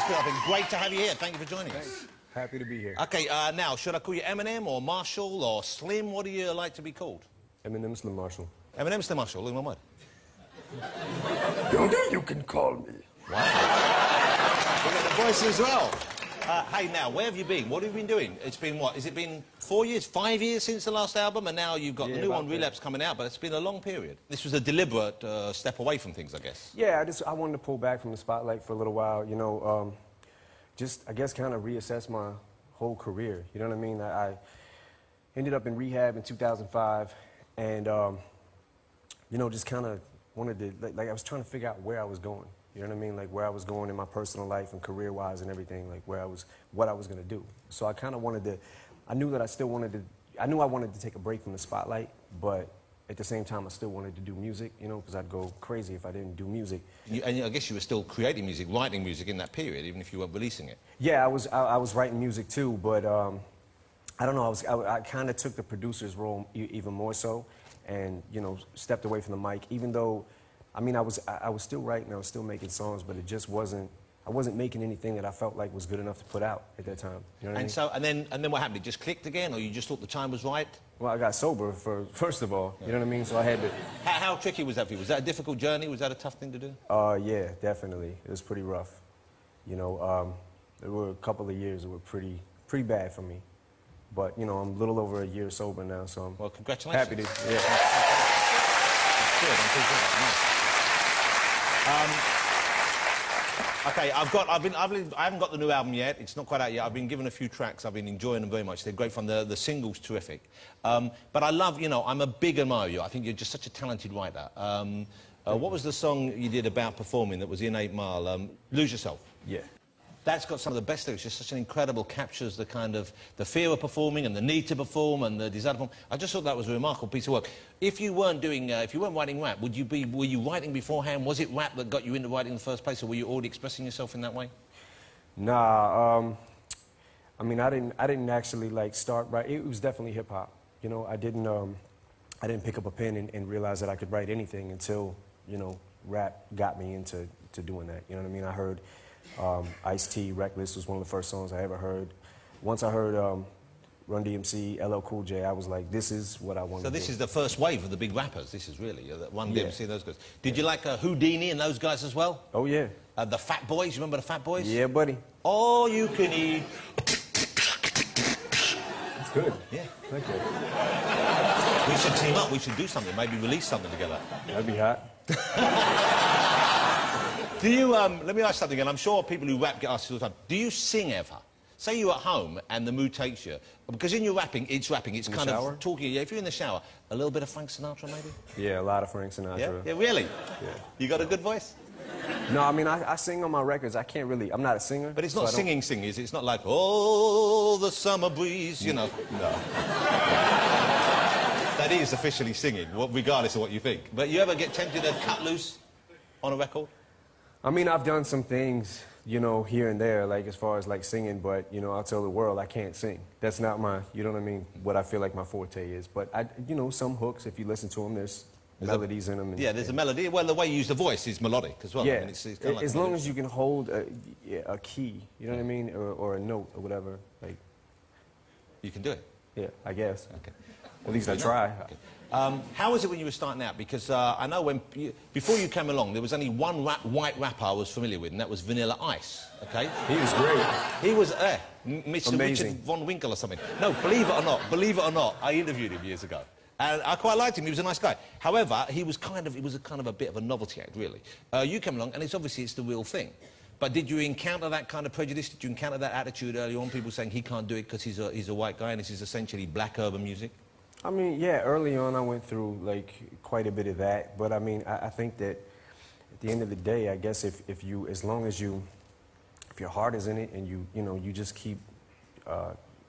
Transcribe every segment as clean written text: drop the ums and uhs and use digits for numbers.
is good, I think. Great to have you here. Thank you for joining us. Happy to be here. Okay, now, should I call you Eminem or Marshall or Slim? What do you like to be called? Eminem, Slim Marshall. Eminem, Slim Marshall, in one word. You can call me. Wow. You got the voice as well. Hey, now, where have you been? What have you been doing? It's been what? Has it been 4 years, 5 years since the last album? And now you've got the new one, Relapse, coming out, but it's been a long period. This was a deliberate step away from things, I guess. Yeah, I wanted to pull back from the spotlight for a little while, you know, just, I guess, kind of reassess my whole career, you know what I mean? I ended up in rehab in 2005, and, you know, just kind of wanted to, like, I was trying to figure out where I was going. You know what I mean? Like where I was going in my personal life and career-wise and everything, like what I was going to do. So I kind of wanted to, I knew that I knew I wanted to take a break from the spotlight, but at the same time I still wanted to do music, you know, because I'd go crazy if I didn't do music. And I guess you were still creating music, writing music in that period, even if you weren't releasing it. Yeah, I was writing music too, but I don't know, I kind of took the producer's role even more so, and, you know, stepped away from the mic, even though, I mean, I was still writing, I was still making songs, but it just wasn't, I wasn't making anything that I felt like was good enough to put out at that time. You know what I mean? So, and then what happened? It just clicked again, or you just thought the time was right? Well, I got sober first of all, you know what I mean? So I had to... How tricky was that for you? Was that a difficult journey? Was that a tough thing to do? Yeah, definitely. It was pretty rough. You know, there were a couple of years that were pretty bad for me. But, you know, I'm a little over a year sober now, so I'm... Well, congratulations. Happy to, yeah. That's good, I'm pleased with that. Okay, I haven't got the new album yet. It's not quite out yet. I've been given a few tracks. I've been enjoying them very much. They're great fun. The single's terrific. But I love, you know, I'm a big admirer of you. I think you're just such a talented writer. What was the song you did about performing that was in 8 Mile? Lose Yourself. Yeah. That's got some of the best lyrics. Just such an incredible, captures the kind of the fear of performing and the need to perform and the desire to perform. I just thought that was a remarkable piece of work. If you weren't doing, if you weren't writing rap, were you writing beforehand? Was it rap that got you into writing in the first place, or were you already expressing yourself in that way? Nah, I mean, I didn't actually like start writing. It was definitely hip hop. You know, I didn't pick up a pen and realize that I could write anything until, you know, rap got me into doing that. You know what I mean? I heard Ice-T, Reckless was one of the first songs I ever heard. Once I heard Run DMC, LL Cool J, I was like, this is what I want to do. So this is the first wave of the big rappers, this is really, Run DMC, those guys. Did you like Houdini and those guys as well? Oh, yeah. The Fat Boys, you remember the Fat Boys? Yeah, buddy. All you can eat. That's good. Yeah. Thank you. We should team up, we should do something, maybe release something together. That'd be hot. Do you, let me ask something, and I'm sure people who rap get asked all the time, do you sing ever? Say you're at home and the mood takes you, because in your rapping, it's kind of talking, if you're in the shower, a little bit of Frank Sinatra maybe? Yeah, a lot of Frank Sinatra. Yeah, really? Yeah. You got a good voice? No, I mean, I sing on my records. I can't really, I'm not a singer. But it's not singing, is it? It's not like, oh, the summer breeze, you know. No. That is officially singing, regardless of what you think. But you ever get tempted to cut loose on a record? I mean, I've done some things, you know, here and there, like as far as like singing, but, you know, I'll tell the world I can't sing. That's not my, you know what I mean, what I feel like my forte is. But, you know, some hooks, if you listen to them, there's melodies in them. Yeah, there's a melody. Well, the way you use the voice is melodic as well. Yeah, I mean, it's kind of like as long as you can hold a key, you know what I mean, or a note or whatever, like... You can do it? Yeah, I guess. Okay. At least I try. Okay. How was it when you were starting out? Because I know before you came along, there was only one white rapper I was familiar with, and that was Vanilla Ice, okay? He was great. He was, Mr. Richard Von Winkle or something. No, believe it or not, I interviewed him years ago. And I quite liked him, he was a nice guy. However, he was kind of a bit of a novelty act, really. You came along, and it's the real thing. But did you encounter that kind of prejudice? Did you encounter that attitude early on, people saying he can't do it because he's a white guy and this is essentially black urban music? I mean, yeah, early on I went through, like, quite a bit of that. But, I mean, I think that at the end of the day, I guess if your heart is in it and you know, you just keep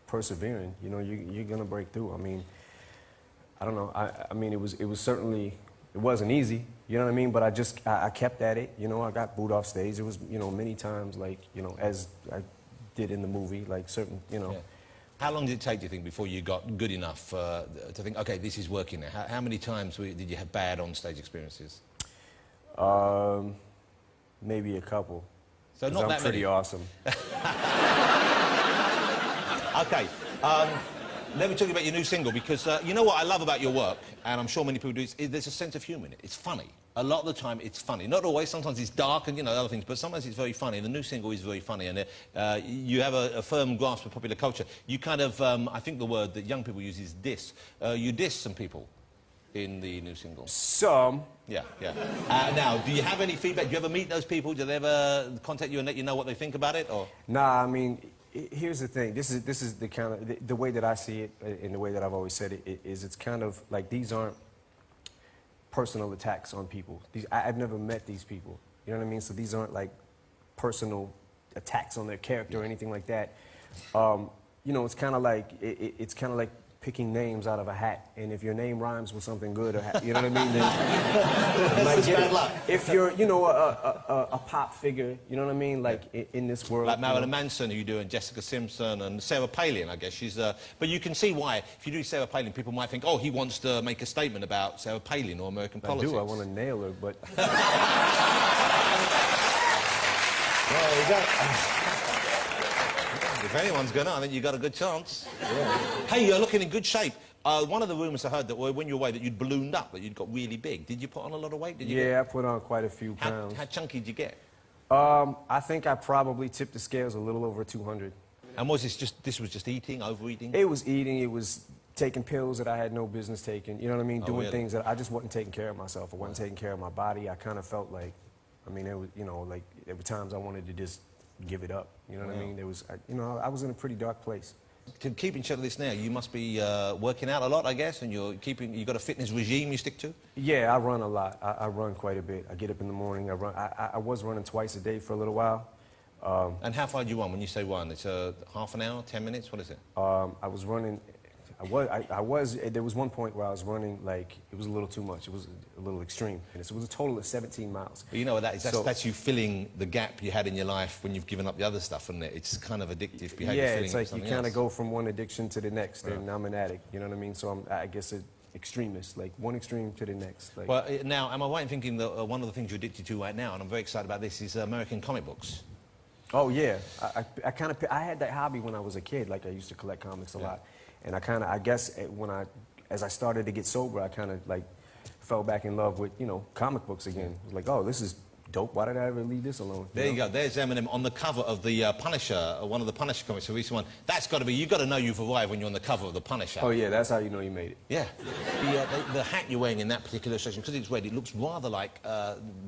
persevering, you know, you're going to break through. I mean, I don't know. I mean, it was certainly, it wasn't easy, you know what I mean? But I kept at it, you know. I got booed off stage. It was, you know, many times, like, you know, as I did in the movie, like certain, you know. Yeah. How long did it take, do you think, before you got good enough to think, OK, this is working now? How many times did you have bad on-stage experiences? Maybe a couple. So not that pretty many. awesome. Okay. Let me talk to you about your new single, because you know what I love about your work, and I'm sure many people do, there's a sense of humour in it. It's funny. A lot of the time, it's funny. Not always. Sometimes it's dark and, you know, other things, but sometimes it's very funny. And the new single is very funny, and you have a firm grasp of popular culture. You kind of, I think the word that young people use is diss. You diss some people in the new single. Some. Yeah, yeah. Now, do you have any feedback? Do you ever meet those people? Do they ever contact you and let you know what they think about it, or...? Nah, I mean... Here's the thing. This is the kind of the way that I see it, and the way that I've always said it is it's kind of like these aren't personal attacks on people. I've never met these people. You know what I mean? So these aren't like personal attacks on their character or anything like that. You know, it's kind of like it's kind of like picking names out of a hat, and if your name rhymes with something good, or you know what I mean? Then, like, bad luck. If you're, you know, a pop figure, you know what I mean? Like in this world, like Marilyn Manson, who you do, and Jessica Simpson, and Sarah Palin, I guess she's. But you can see why. If you do Sarah Palin, people might think, oh, he wants to make a statement about Sarah Palin or American politics. I want to nail her, but. Well, you go. If anyone's gonna, I think you got a good chance. Yeah. Hey, you're looking in good shape. One of the rumours I heard that when you were away that you'd ballooned up, that you'd got really big. Did you put on a lot of weight? Did you I put on quite a few pounds. How chunky did you get? I think I probably tipped the scales a little over 200. And was this was just eating, overeating? It was eating, it was taking pills that I had no business taking, you know what I mean? Doing really? things that I just wasn't taking care of myself. I wasn't taking care of my body. I kind of felt like, I mean, it was, you know, like there were times I wanted to just give it up, you know what I mean? There was, you know, I was in a pretty dark place. To keep in shape of this now, you must be working out a lot, I guess, and you've got a fitness regime you stick to? Yeah, I run a lot. I run quite a bit. I get up in the morning, I run. I was running twice a day for a little while. And how far do you run? When you say run, it's half an hour, 10 minutes, what is it? I was running, there was one point where I was running, like, it was a little too much. It was a little extreme. And it was a total of 17 miles. But you know what that is? That's you filling the gap you had in your life when you've given up the other stuff, isn't it? It's kind of addictive behavior. Yeah, it's like you kind of go from one addiction to the next, and I'm an addict, you know what I mean? So I guess an extremist, like one extreme to the next. Like. Well, now, am I right in thinking that one of the things you're addicted to right now, and I'm very excited about this, is American comic books? Oh, yeah. I had that hobby when I was a kid. Like, I used to collect comics a lot. And I guess as I started to get sober, I kind of like fell back in love with, you know, comic books again. It was like, oh, this is dope. Why did I ever leave this alone? There you go. There's Eminem on the cover of the Punisher, one of the Punisher comics, the recent one. That's got to be, you've got to know you've arrived when you're on the cover of the Punisher. Oh, yeah, that's how you know you made it. Yeah. The hat you're wearing in that particular illustration, because it's red, it looks rather like,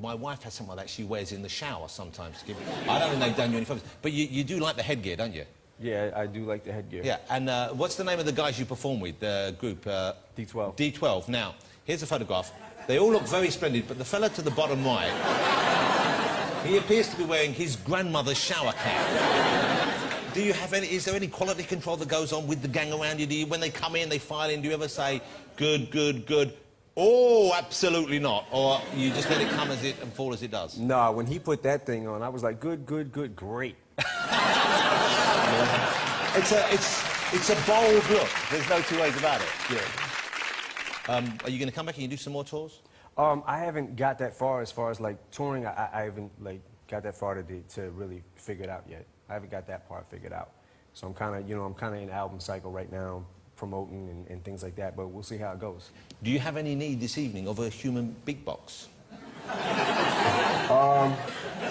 my wife has something like that she wears in the shower sometimes. I don't think they've done you any favors. But you do like the headgear, don't you? Yeah, I do like the headgear. Yeah, and what's the name of the guys you perform with, the group? D12. D12. Now, here's a photograph. They all look very splendid, but the fella to the bottom right, he appears to be wearing his grandmother's shower cap. Do you have any, is there any quality control that goes on with the gang around you? Do you, when they come in, they file in, do you ever say, good, good, good? Oh, absolutely not. Or you just let it come as it and fall as it does? No, when he put that thing on, I was like, good, good, good, great. It's a bold look. There's no two ways about it. Yeah. Are you going to come back and you do some more tours? I haven't got that far as like touring. I haven't like got that far to really figure it out yet. I haven't got that part figured out. So I'm kind of, you know, I'm kind of in album cycle right now, promoting and things like that. But we'll see how it goes. Do you have any need this evening of a human big box?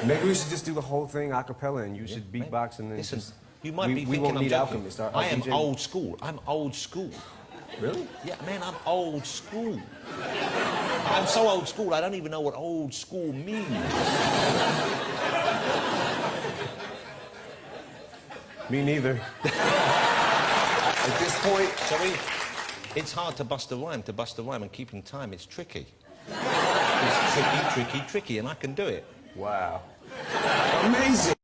Maybe we should just do the whole thing a cappella, and you should beatbox, and then listen, just, you might be we thinking won't I'm need joking. Alchemist. I am DJ. old school. I'm old school. Really? Yeah, man, I'm old school. I'm so old school, I don't even know what old school means. Me neither. At this point, It's hard to bust a rhyme, and keeping time, it's tricky. It's tricky, tricky, tricky, and I can do it. wow. Amazing.